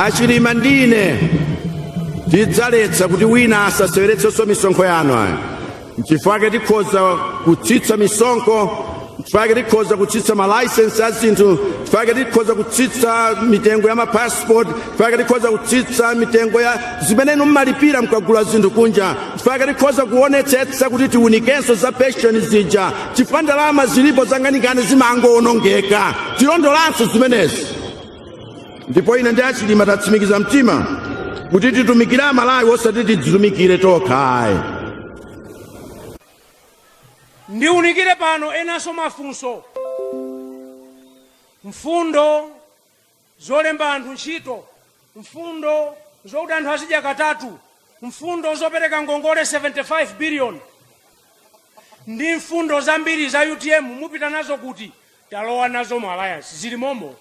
Achilima ndine tidzaletsa kuti wina asaseweretsenso misonkho yanu ayi. Nchifukwa tikhoza kutsitsa misonkho, nchifukwa tikhoza kutsitsa malaisensi a zinthu, nchifukwa tikhoza kutsitsa mitengo ya mapassport, nchifukwa tikhoza kutsitsa mitengo ya zimene mmalipira mkagula zinthu kunja, nchifukwa tikhoza kuonetsetsa kuti tiunikenso za pension zija, chifukwa ndalama zilipo zanganikani zimangowonongeka. Tilondolanso zimenezi. Ndipo ine ndi Achilima tatsimikiza mtima kuti titumikire Amalawi osati tidzitumikire tokha. Ndiunikire pano enanso mafunso. Mfundo zolemba anthu ntchito, mfundo zokuti anthu azidya katatu, mfundo zopereka ngongole 75 billion, ndi mfundo zambiri za UTM mupita nazo kuti talowa nazo mu alliance zili momo.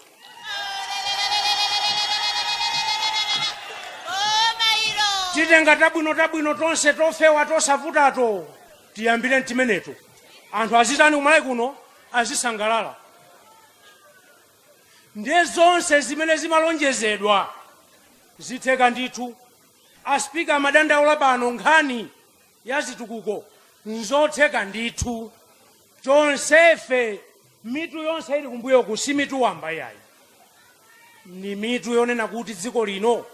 Titenga tabwino tonse tofewa tosavutato tiyambire mtimeneto. Anthu azitani kumalawi kuno azisangalala. Ndiye zonse zimene zimalonjezedwa zitheka ndithu. Aspika amadandaula pano nkhani ya zitukuko nzotheka ndithu. Tonsefe mitu yonse ili kumbuyo si mitu wamba yayi. Ni mitu yonena kuti dziko lino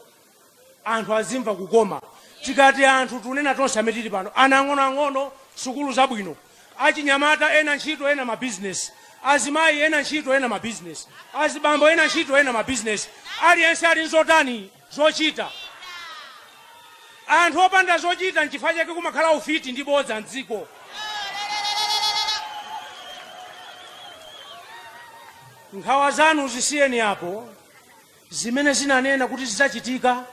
anthu azimva kukoma. Tikati anthu tunena tonse ametili pano anang'ono sukulu zabwino, achinyamata ena ntchito ena ma business, azimayi ena ntchito ena ma business, azibambo ena ntchito ena ma business, aliyense ali nzotani zochita. Anthu opanda zochita nchifukwa chake kumakhala ufiti ndi bodza mdziko. Nkhawa zanu zisiyeni apo. Zimene zinanena kuti zidzachitika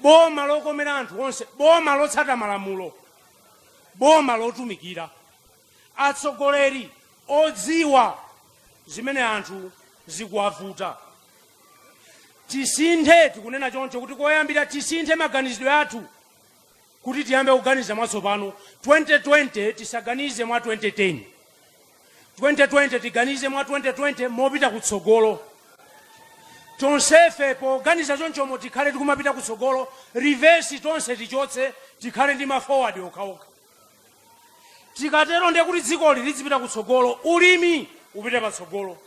boma lokomera anthu onse, boma lotsata malamulo, boma lotumikira, atsogoleri odziwa zimene anthu zikuwavuta. Tisinthe tikunena choncho kuti koyambira tisinthe maganizidwe athu kuti tiyambe kuganiza mwatsopano. 2020 tisaganize mwa 2010, 2020 tiganize mwa 2020 mopita kutsogolo. Tonsefe poganiza chonchomo tikhale tikumapita kutsogolo, reverse tonse tichotse tikhale ndi ma forward okhaokha. Tikatero ndiye kuti dziko lizipita kutsogolo, ulimi upite patsogolo,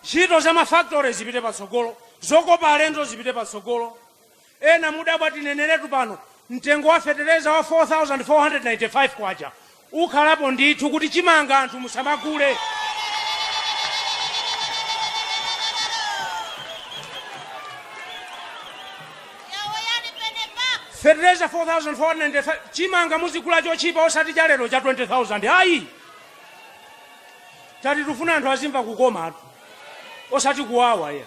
ntchito za mafactory zipite patsogolo, zokopa alendo zipite patsogolo. Ena mudabwa tineneretu pano mtengo wa fetereza wa 4,495 kwacha ukhalapo ndithu kuti chimanga anthu musamagule. Fetereza 4,495 chimanga muzigula chochipa osati cha lero cha 20,000. Ayi. Tati tufuna anthu azimva kukoma atu. Osati kuwawa ya.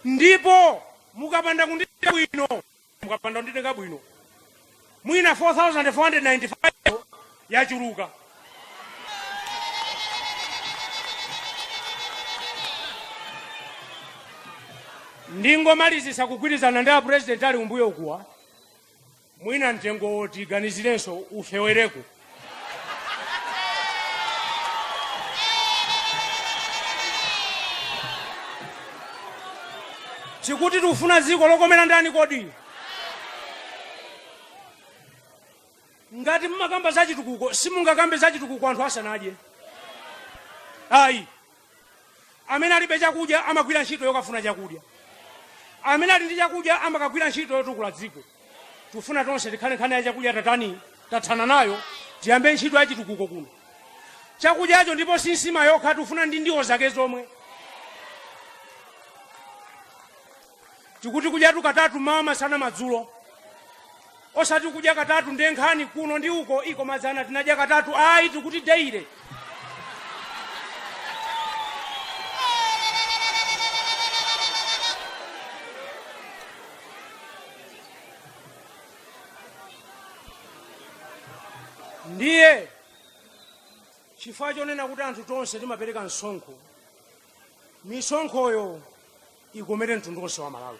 Ndipo mukapanda kunditenga bwino, mukapanda kunditenga bwino. Mwina 4,495 yachuluka. Ndingomalizisa kugwirizana ndi president ali kumbuyo kuwa. Mwina mtengo tiganizirenso ufewereko. Chikuti tufuna dziko lokomera ndani kodi? Ngati mmakamba za chitukuko, simungakambe za chitukuko anthu asanadye. Ayi. Amene alibe chakudya amagwira ntchito yokafuna chakudya. Amene ali ndi chakudya amakagwira ntchito yotukula dziko. Tufuna tonse tikhale nkhani ya chakudya tathana nayo, tiyambe ntchito ya chitukuko kuno. Chakudyacho ndipo sinsima yokha tufuna ndi ndiwo zake zomwe. Tikuti kudyatu katatu mawa masana madzulo. Osati kudya katatu ndiye nkhani kuno ndi uko iko mazana tinadya katatu. Ayi tikuti deire. Ndiye chifukwa chonena kuti anthu tonse timapereka msonkho. Misonkhoyo ikomere mtundu wonse wa Malawi.